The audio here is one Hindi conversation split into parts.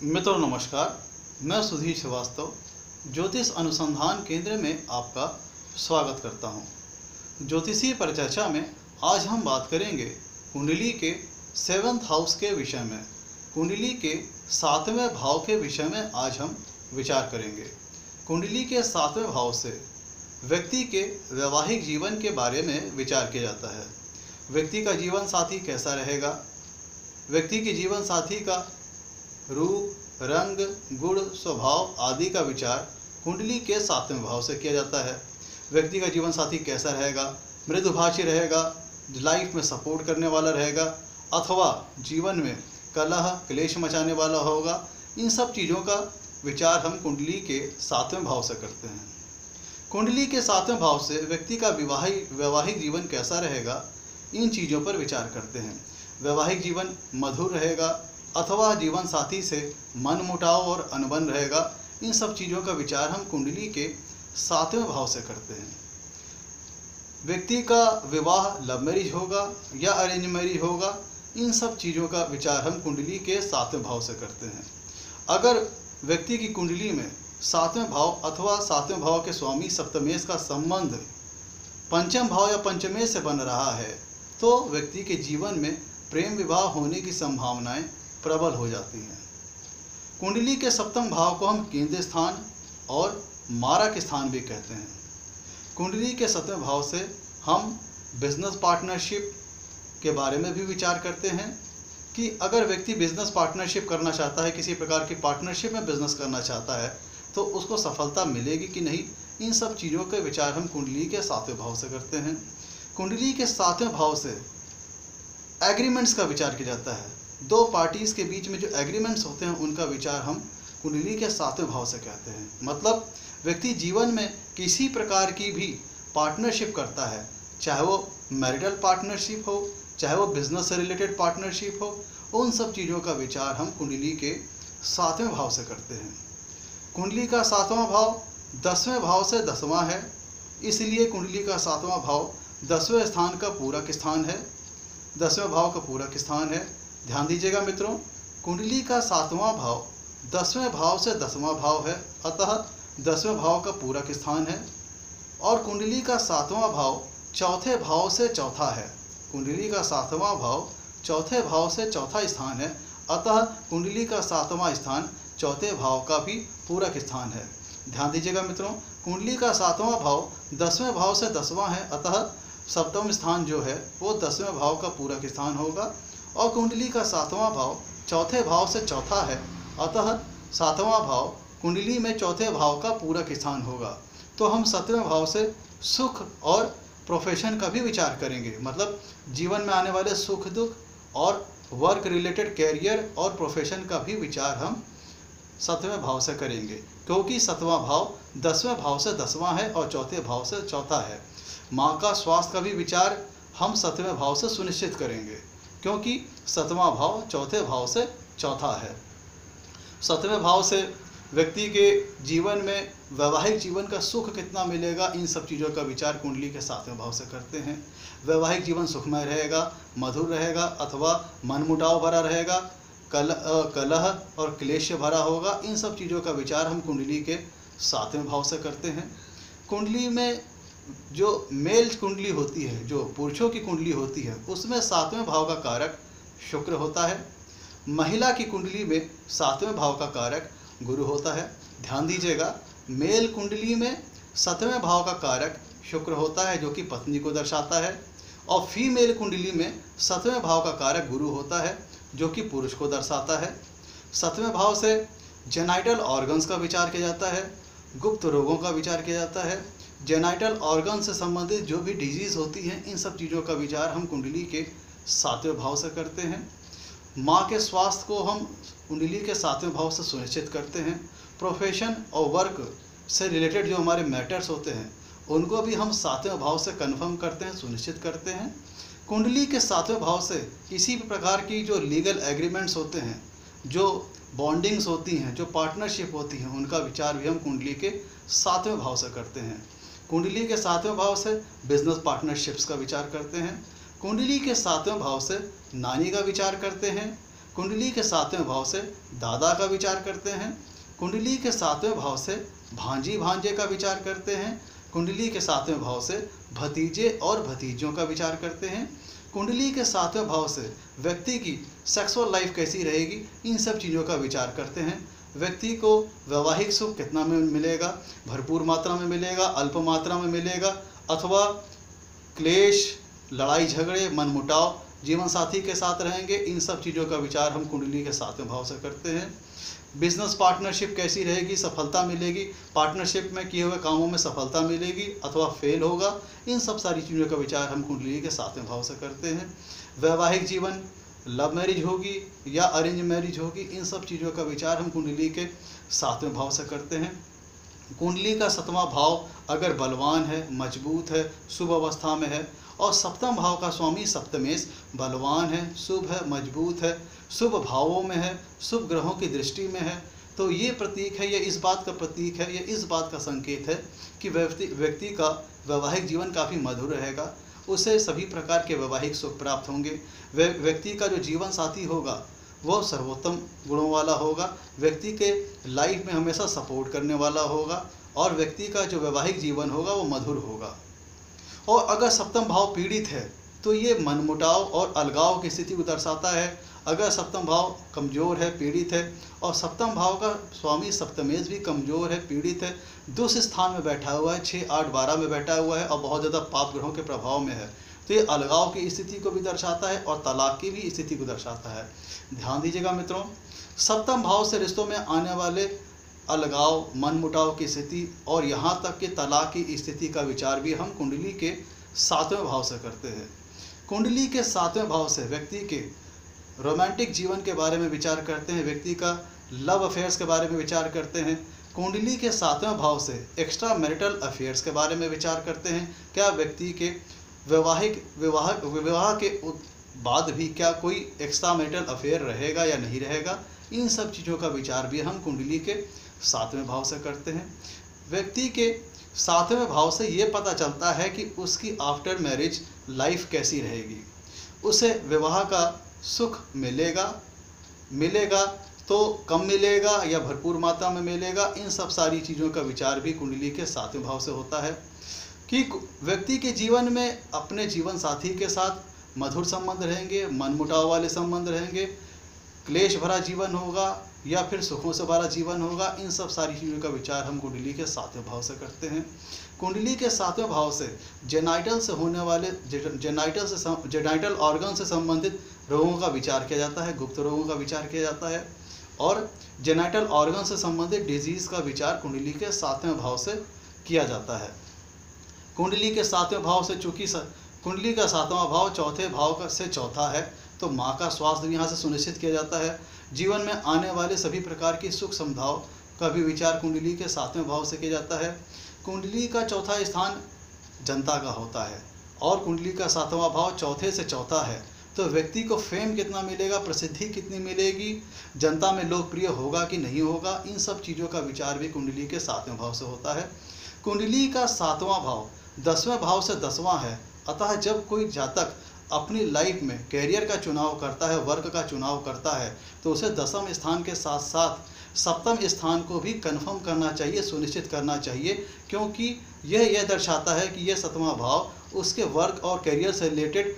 मित्रों नमस्कार, मैं सुधीर श्रीवास्तव ज्योतिष अनुसंधान केंद्र में आपका स्वागत करता हूं। ज्योतिषीय परिचर्चा में आज हम बात करेंगे कुंडली के 7th हाउस के विषय में। कुंडली के 7वें भाव के विषय में आज हम विचार करेंगे। कुंडली के 7वें भाव से व्यक्ति के वैवाहिक जीवन के बारे में विचार किया जाता है। व्यक्ति का जीवन साथी कैसा रहेगा, व्यक्ति के जीवन साथी का रूप, रंग, गुण, स्वभाव आदि का विचार कुंडली के 7वें भाव से किया जाता है। व्यक्ति का जीवन साथी कैसा रहेगा, मृदुभाषी रहेगा, लाइफ में सपोर्ट करने वाला रहेगा, अथवा जीवन में कलह क्लेश मचाने वाला होगा। इन सब चीज़ों का विचार हम कुंडली के 7वें भाव से करते हैं। कुंडली के 7वें भाव से व्यक्ति का वैवाहिक जीवन कैसा रहेगा, इन चीज़ों पर विचार करते हैं। वैवाहिक जीवन मधुर रहेगा अथवा जीवन साथी से मनमुटाव और अनबन रहेगा। इन सब चीज़ों का विचार हम कुंडली के 7वें भाव से करते हैं। व्यक्ति का विवाह लव मैरिज होगा या अरेंज मैरिज होगा, इन सब चीज़ों का विचार हम कुंडली के 7वें भाव से करते हैं। अगर व्यक्ति की कुंडली में 7वें भाव अथवा 7वें भाव के स्वामी सप्तमेश का संबंध पंचम भाव या पंचमेश से बन रहा है तो व्यक्ति के जीवन में प्रेम विवाह होने की संभावनाएं प्रबल हो जाती हैं। कुंडली के 7वें भाव को हम केंद्र स्थान और मारक स्थान भी कहते हैं। कुंडली के 7वें भाव से हम बिजनेस पार्टनरशिप के बारे में भी विचार करते हैं कि अगर व्यक्ति बिजनेस पार्टनरशिप करना चाहता है, किसी प्रकार की पार्टनरशिप में बिजनेस करना चाहता है तो उसको सफलता मिलेगी कि नहीं। इन सब चीज़ों के विचार हम कुंडली के 7वें भाव से करते हैं। कुंडली के 7वें भाव से एग्रीमेंट्स का विचार किया जाता है। दो पार्टीज़ के बीच में जो एग्रीमेंट्स होते हैं उनका विचार हम कुंडली के 7वें भाव से कहते हैं। मतलब व्यक्ति जीवन में किसी प्रकार की भी पार्टनरशिप करता है, चाहे वो मैरिटल पार्टनरशिप हो, चाहे वो बिजनेस से रिलेटेड पार्टनरशिप हो, उन सब चीज़ों का विचार हम कुंडली के 7वें भाव से करते हैं। कुंडली का 7वां भाव 10वें भाव से 10वां है, इसलिए कुंडली का 7वां भाव 10वें स्थान का पूरक स्थान है। 10वें भाव का पूरक स्थान है। ध्यान दीजिएगा मित्रों, कुंडली का 7वां भाव 10वें भाव से 10वां भाव है, अतः 10वें भाव का पूरक स्थान है। और कुंडली का 7वां भाव चौथे भाव से चौथा है। कुंडली का 7वां भाव चौथे भाव से चौथा स्थान है, अतः कुंडली का 7वां स्थान चौथे भाव का भी पूरक स्थान है। ध्यान दीजिएगा मित्रों, कुंडली का 7वां भाव 10वें भाव से 10वां है, अतः सप्तम स्थान जो है वो 10वें भाव का पूरक स्थान होगा। और कुंडली का 7वां भाव चौथे भाव से चौथा है, अतः 7वां भाव कुंडली में चौथे भाव का पूरक स्थान होगा। तो हम 7वें भाव से सुख और प्रोफेशन का भी विचार करेंगे। मतलब जीवन में आने वाले सुख दुख और वर्क रिलेटेड कैरियर और प्रोफेशन का भी विचार हम 7वें भाव से करेंगे, क्योंकि 7वां भाव 10वें भाव से 10वां है और चौथे भाव से चौथा है। माँ का स्वास्थ्य का भी विचार हम 7वें भाव से सुनिश्चित करेंगे, क्योंकि 7वां भाव चौथे भाव से चौथा है। 7वें भाव से व्यक्ति के जीवन में वैवाहिक जीवन का सुख कितना मिलेगा, इन सब चीज़ों का विचार कुंडली के 7वें भाव से करते हैं। वैवाहिक जीवन सुखमय रहेगा, मधुर रहेगा अथवा मनमुटाव भरा रहेगा, कलह और क्लेश से भरा होगा। इन सब चीज़ों का विचार हम कुंडली के 7वें भाव से करते हैं। कुंडली में जो मेल कुंडली होती है, जो पुरुषों की कुंडली होती है, उसमें 7वें भाव का कारक शुक्र होता है। महिला की कुंडली में 7वें भाव का कारक गुरु होता है। ध्यान दीजिएगा, मेल कुंडली में 7वें भाव का कारक शुक्र होता है जो कि पत्नी को दर्शाता है, और फीमेल कुंडली में 7वें भाव का कारक गुरु होता है जो कि पुरुष को दर्शाता है। 7वें भाव से जेनाइटल ऑर्गन्स का विचार किया जाता है, गुप्त रोगों का विचार किया जाता है। जेनाइटल ऑर्गन से संबंधित जो भी डिजीज़ होती हैं, इन सब चीज़ों का विचार हम कुंडली के 7वें भाव से करते हैं। माँ के स्वास्थ्य को हम कुंडली के 7वें भाव से सुनिश्चित करते हैं। प्रोफेशन और वर्क से रिलेटेड जो हमारे मैटर्स होते हैं उनको भी हम 7वें भाव से कन्फर्म करते हैं, सुनिश्चित करते हैं। कुंडली के 7वें भाव से किसी भी प्रकार की जो लीगल एग्रीमेंट्स होते हैं, जो बॉन्डिंग्स होती हैं, जो पार्टनरशिप होती हैं, उनका विचार भी हम कुंडली के 7वें भाव से करते हैं। कुंडली के 7वें भाव से बिजनेस पार्टनरशिप्स का विचार करते हैं। कुंडली के 7वें भाव से नानी का विचार करते हैं। कुंडली के 7वें भाव से दादा का विचार करते हैं। कुंडली के 7वें भाव से भांजी भांजे का विचार करते हैं। कुंडली के 7वें भाव से भतीजे और भतीजों का विचार करते हैं। कुंडली के 7वें भाव से व्यक्ति की सेक्सुअल लाइफ कैसी रहेगी, इन सब चीज़ों का विचार करते हैं। व्यक्ति को वैवाहिक सुख कितना में मिलेगा, भरपूर मात्रा में मिलेगा, अल्प मात्रा में मिलेगा, अथवा क्लेश, लड़ाई झगड़े, मनमुटाव जीवन साथी के साथ रहेंगे, इन सब चीज़ों का विचार हम कुंडली के 7वें भाव से करते हैं। बिजनेस पार्टनरशिप कैसी रहेगी, सफलता मिलेगी, पार्टनरशिप में किए हुए कामों में सफलता मिलेगी अथवा फेल होगा, इन सब सारी चीज़ों का विचार हम कुंडली के 7वें भाव से करते हैं। वैवाहिक जीवन, लव मैरिज होगी या अरेंज मैरिज होगी, इन सब चीज़ों का विचार हम कुंडली के 7वें भाव से करते हैं। कुंडली का 7वां भाव अगर बलवान है, मजबूत है, शुभ अवस्था में है और 7वें भाव का स्वामी सप्तमेश बलवान है, शुभ है, मजबूत है, शुभ भावों में है, शुभ ग्रहों की दृष्टि में है, तो ये प्रतीक है, ये इस बात का प्रतीक है, ये इस बात का संकेत है कि व्यक्ति का वैवाहिक जीवन काफ़ी मधुर रहेगा, उसे सभी प्रकार के वैवाहिक सुख प्राप्त होंगे। व्यक्ति का जो जीवन साथी होगा वो सर्वोत्तम गुणों वाला होगा, व्यक्ति के लाइफ में हमेशा सपोर्ट करने वाला होगा और व्यक्ति का जो वैवाहिक जीवन होगा वो मधुर होगा। और अगर 7वां भाव पीड़ित है तो ये मनमुटाव और अलगाव की स्थिति को दर्शाता है। अगर 7वां भाव कमज़ोर है, पीड़ित है और 7वां भाव का स्वामी सप्तमेश भी कमज़ोर है, पीड़ित है, दुष्ट स्थान में बैठा हुआ है, 6, 8, 12 में बैठा हुआ है और बहुत ज़्यादा पाप ग्रहों के प्रभाव में है, तो ये अलगाव की स्थिति को भी दर्शाता है और तलाक की भी स्थिति को दर्शाता है। ध्यान दीजिएगा मित्रों, 7वां भाव से रिश्तों में आने वाले अलगाव, मनमुटाव की स्थिति और यहाँ तक कि तलाक की स्थिति का विचार भी हम कुंडली के 7वें भाव से करते हैं। कुंडली के 7वें भाव से व्यक्ति के रोमांटिक जीवन के बारे में विचार करते हैं, व्यक्ति का लव अफेयर्स के बारे में विचार करते हैं। कुंडली के 7वें भाव से एक्स्ट्रा मैरिटल अफेयर्स के बारे में विचार करते हैं, क्या व्यक्ति के विवाह के बाद भी क्या कोई एक्स्ट्रा मैरिटल अफेयर रहेगा या नहीं रहेगा, इन सब चीज़ों का विचार भी हम कुंडली के 7वें भाव से करते हैं। व्यक्ति के 7वें भाव से ये पता चलता है कि उसकी आफ्टर मैरिज लाइफ कैसी रहेगी, उसे विवाह का सुख मिलेगा तो कम मिलेगा या भरपूर मात्रा में मिलेगा, इन सब सारी चीज़ों का विचार भी कुंडली के 7वें भाव से होता है। कि व्यक्ति के जीवन में अपने जीवन साथी के साथ मधुर संबंध रहेंगे, मनमुटाव वाले संबंध रहेंगे, क्लेश भरा जीवन होगा या फिर सुखों से भरा जीवन होगा, इन सब सारी चीज़ों का विचार हम कुंडली के 7वें भाव से करते हैं। कुंडली के 7वें भाव से जेनाइटल से होने वाले जेनाइटल ऑर्गन से संबंधित रोगों का विचार किया जाता है, गुप्त रोगों का विचार किया जाता है और जेनाइटल ऑर्गन से संबंधित डिजीज़ का विचार कुंडली के 7वें भाव से किया जाता है। कुंडली के 7वें भाव से चूँकि कुंडली का 7वां भाव चौथे भाव से चौथा है, तो माँ का स्वास्थ्य भी यहाँ से सुनिश्चित किया जाता है। जीवन में आने वाले सभी प्रकार की सुख समझाव का भी विचार कुंडली के 7वें भाव से किया जाता है। कुंडली का चौथा स्थान जनता का होता है और कुंडली का 7वां भाव चौथे से चौथा है, तो व्यक्ति को फेम कितना मिलेगा, प्रसिद्धि कितनी मिलेगी, जनता में लोकप्रिय होगा कि नहीं होगा, इन सब चीज़ों का विचार भी कुंडली के 7वें भाव से होता है। कुंडली का 7वां भाव 10वें भाव से 10वां है, अतः जब कोई जातक अपनी लाइफ में कैरियर का चुनाव करता है, वर्क का चुनाव करता है, तो उसे 10वें स्थान के साथ साथ 7वें स्थान को भी कन्फर्म करना चाहिए, सुनिश्चित करना चाहिए, क्योंकि यह दर्शाता है कि यह 7वां भाव उसके वर्क और कैरियर से रिलेटेड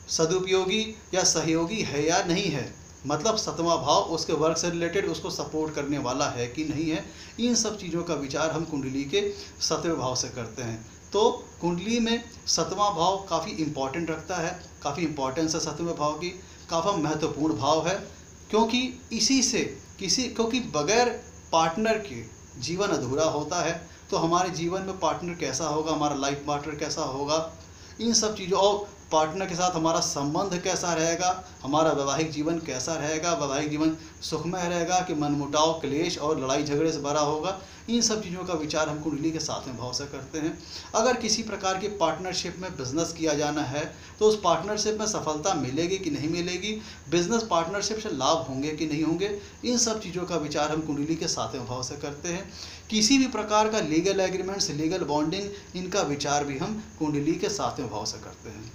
सदुपयोगी या सहयोगी है या नहीं है, मतलब 7वां भाव उसके वर्क से रिलेटेड उसको सपोर्ट करने वाला है कि नहीं है, इन सब चीज़ों का विचार हम कुंडली के 7वें भाव से करते हैं। तो कुंडली में 7वां भाव काफ़ी इम्पॉर्टेंट रखता है, काफ़ी इम्पॉर्टेंस है 7वें भाव की, काफ़ी महत्वपूर्ण भाव है, क्योंकि इसी से क्योंकि बगैर पार्टनर के जीवन अधूरा होता है। तो हमारे जीवन में पार्टनर कैसा होगा, हमारा लाइफ पार्टनर कैसा होगा, इन सब चीज़ों और पार्टनर के साथ हमारा संबंध कैसा रहेगा, हमारा वैवाहिक जीवन कैसा रहेगा, वैवाहिक जीवन सुखमय रहेगा कि मनमुटाव, क्लेश और लड़ाई झगड़े से भरा होगा, इन सब चीज़ों का विचार हम कुंडली के 7वें भाव से करते हैं। अगर किसी प्रकार की पार्टनरशिप में बिजनेस किया जाना है तो उस पार्टनरशिप में सफलता मिलेगी कि नहीं मिलेगी, बिजनेस पार्टनरशिप से लाभ होंगे कि नहीं होंगे, इन सब चीज़ों का विचार हम कुंडली के 7वें भाव से करते हैं। किसी भी प्रकार का लीगल एग्रीमेंट्स, लीगल बॉन्डिंग, इनका विचार भी हम कुंडली के 7वें भाव से करते हैं।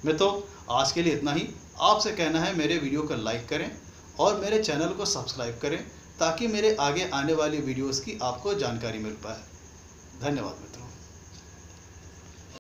मित्रों, आज के लिए इतना ही। आपसे कहना है मेरे वीडियो को लाइक करें और मेरे चैनल को सब्सक्राइब करें ताकि मेरे आगे आने वाली वीडियोस की आपको जानकारी मिल पाए। धन्यवाद मित्रों।